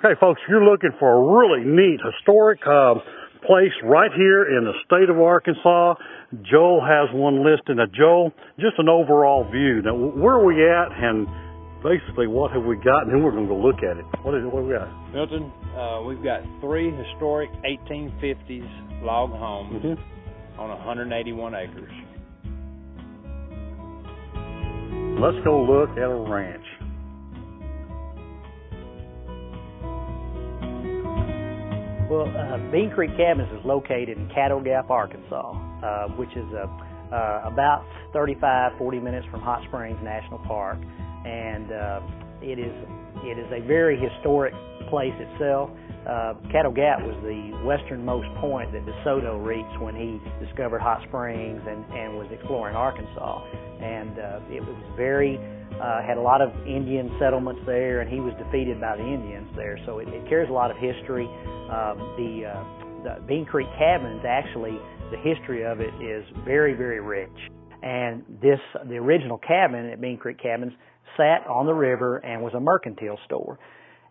Okay, folks, you're looking for a really neat historic place right here in the state of Arkansas. Joel has one listed. Now, Joel, just an overall view. Now, where are we at, and basically what have we got, and then we're going to go look at it. What have we got? Milton, we've got 3 historic 1850s log homes on 181 acres. Let's go look at a ranch. Well, Bean Creek Cabins is located in Caddo Gap, Arkansas, which is about 35-40 minutes from Hot Springs National Park, and it is a very historic place itself. Caddo Gap was the westernmost point that DeSoto reached when he discovered Hot Springs and was exploring Arkansas, and it was very had a lot of Indian settlements there, and he was defeated by the Indians there, so it carries a lot of history. The Bean Creek Cabins, actually, the history of it is very, very rich. And the original cabin at Bean Creek Cabins sat on the river and was a mercantile store.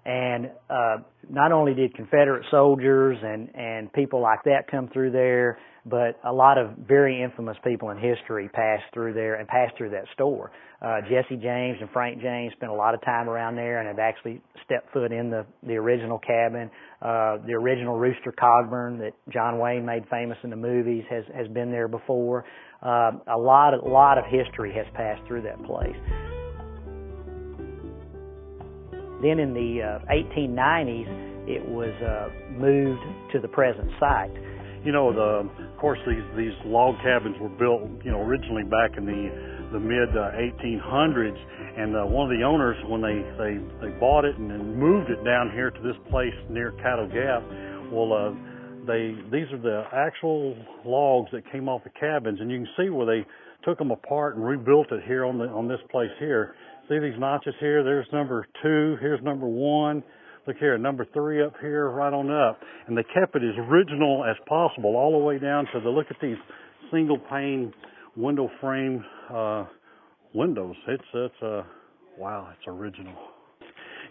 And not only did Confederate soldiers and people like that come through there, but a lot of very infamous people in history passed through there and passed through that store. Jesse James and Frank James spent a lot of time around there and have actually stepped foot in the original cabin. The original Rooster Cogburn that John Wayne made famous in the movies has been there before. A lot of history has passed through that place. Then in the 1890s, it was moved to the present site. You know, of course, these log cabins were built, originally back in the mid 1800s, and one of the owners, when they bought it and then moved it down here to this place near Caddo Gap, well, these are the actual logs that came off the cabins, and you can see where they took them apart and rebuilt it here on this place here. See these notches here? There's number 2. Here's number 1. Look here, number 3 up here, right on up. And they kept it as original as possible, all the way down to look at these single pane window frame windows. Wow, it's original.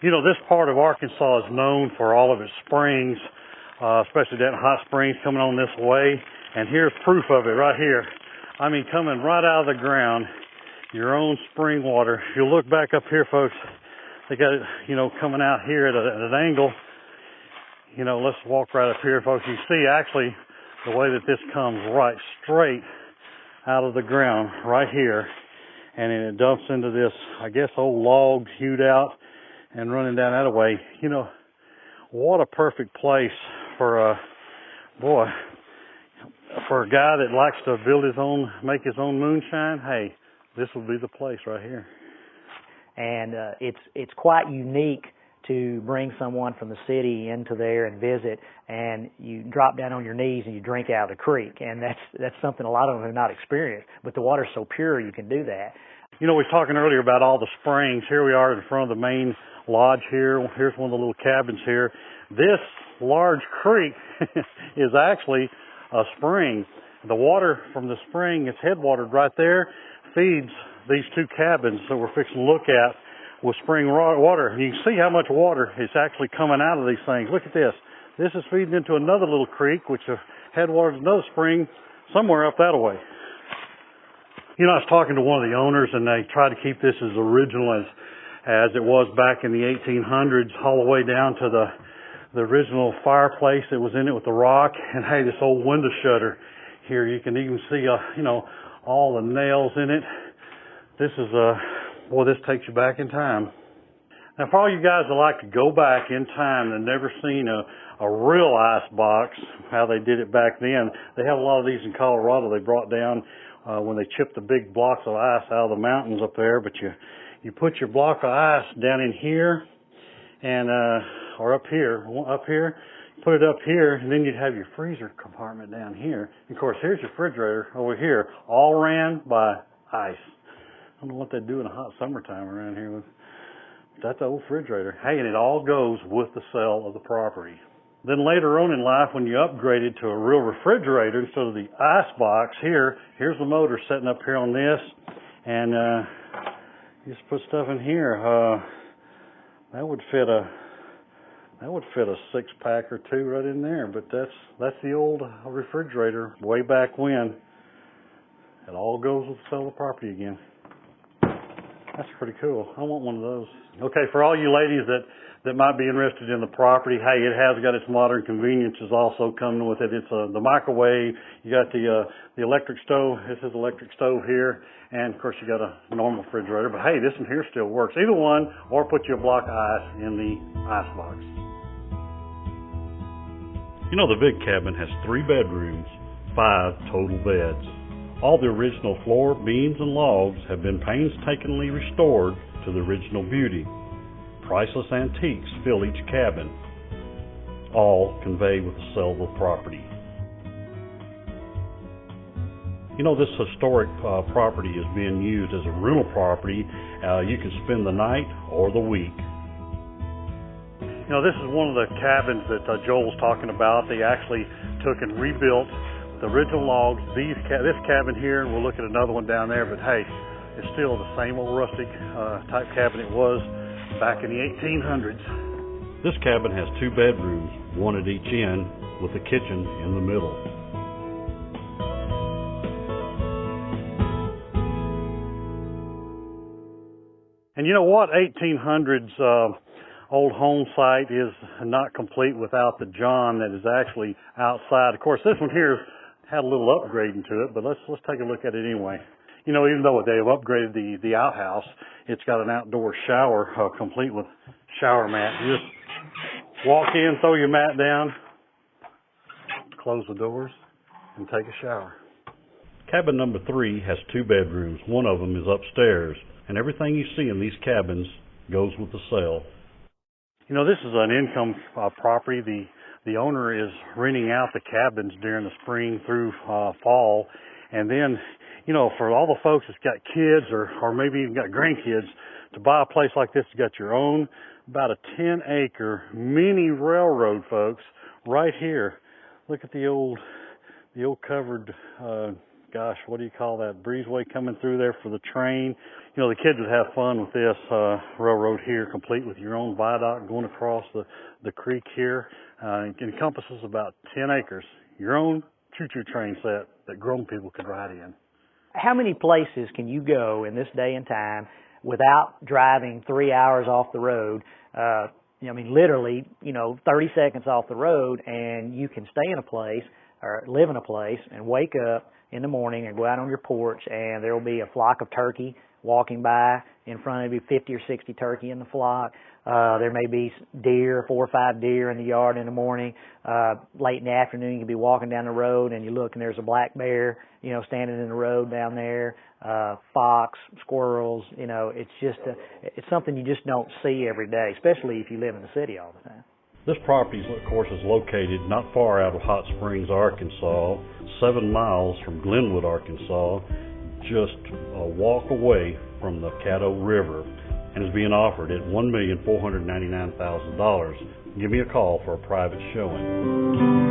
This part of Arkansas is known for all of its springs, especially that Hot Springs coming on this way. And here's proof of it right here. I mean, coming right out of the ground, your own spring water. If you look back up here, folks, they got it, coming out here at an angle. Let's walk right up here, folks. You see actually the way that this comes right straight out of the ground right here, and then it dumps into this, I guess, old log hewed out and running down that way. What a perfect place for for a guy that likes to make his own moonshine. Hey, this will be the place right here. And it's quite unique to bring someone from the city into there and visit, and you drop down on your knees and you drink out of the creek, and that's something a lot of them have not experienced. But the water's so pure you can do that. We were talking earlier about all the springs. Here we are in front of the main lodge here. Here's one of the little cabins here. This large creek is actually a spring. The water from the spring is headwatered right there, feeds these 2 cabins that we're fixing to look at with spring water. You can see how much water is actually coming out of these things. Look at this. This is feeding into another little creek, which headwaters another spring somewhere up that way. I was talking to one of the owners, and they tried to keep this as original as it was back in the 1800s, all the way down to the original fireplace that was in it with the rock. And hey, this old window shutter here, you can even see, all the nails in it. This is this takes you back in time. Now, for all you guys that like to go back in time and never seen a real ice box, how they did it back then, they have a lot of these in Colorado. They brought down when they chipped the big blocks of ice out of the mountains up there. But you put your block of ice down in here, and or up here, put it up here, and then you'd have your freezer compartment down here. And of course, here's your refrigerator over here, all ran by ice. I don't know what they do in a hot summertime around here, but that's the old refrigerator. Hey, and it all goes with the sale of the property. Then later on in life, when you upgraded to a real refrigerator instead of the ice box, here's the motor sitting up here on this, and you just put stuff in here. That would fit a That would fit a 6-pack or 2 right in there, but that's the old refrigerator way back when. It all goes with the sale of the property again. That's pretty cool. I want one of those. Okay, for all you ladies that might be interested in the property, hey, it has got its modern conveniences also coming with it. It's the microwave. You got the electric stove. This is electric stove here, and of course you got a normal refrigerator. But hey, this one here still works. Either one, or put you a block of ice in the ice box. You know, the big cabin has 3 bedrooms, 5 total beds. All the original floor, beams, and logs have been painstakingly restored to the original beauty. Priceless antiques fill each cabin, all conveyed with the sellable property. You know, this historic property is being used as a rental property. You can spend the night or the week. You know, this is one of the cabins that Joel's talking about. They actually took and rebuilt the original logs, this cabin here, and we'll look at another one down there, but hey, it's still the same old rustic type cabin it was back in the 1800s. This cabin has 2 bedrooms, 1 at each end, with a kitchen in the middle. And you know what? 1800s old home site is not complete without the john that is actually outside. Of course, this one here had a little upgrading to it, but let's take a look at it anyway. You know, even though they have upgraded the outhouse, it's got an outdoor shower complete with shower mat. You just walk in, throw your mat down, close the doors, and take a shower. Cabin number 3 has 2 bedrooms. One of them is upstairs, and everything you see in these cabins goes with the sale. You know, this is an income property. The owner is renting out the cabins during the spring through fall. And then, you know, for all the folks that's got kids or maybe even got grandkids, to buy a place like this, you got your own, about a 10-acre mini railroad, folks, right here. Look at the old covered, gosh, what do you call that, breezeway coming through there for the train. You know, the kids would have fun with this railroad here, complete with your own viaduct going across the creek here. It encompasses about 10 acres, your own choo-choo train set that grown people could ride in. How many places can you go in this day and time without driving 3 hours off the road? I mean, literally, 30 seconds off the road, and you can stay in a place or live in a place and wake up in the morning and go out on your porch, and there will be a flock of turkey walking by. In front of you, 50 or 60 turkey in the flock. There may be deer, 4 or 5 deer in the yard in the morning. Late in the afternoon, you can be walking down the road and you look and there's a black bear, standing in the road down there. Fox, squirrels, it's something you just don't see every day, especially if you live in the city all the time. This property, of course, is located not far out of Hot Springs, Arkansas, 7 miles from Glenwood, Arkansas, just a walk away from the Caddo River, and is being offered at $1,499,000. Give me a call for a private showing.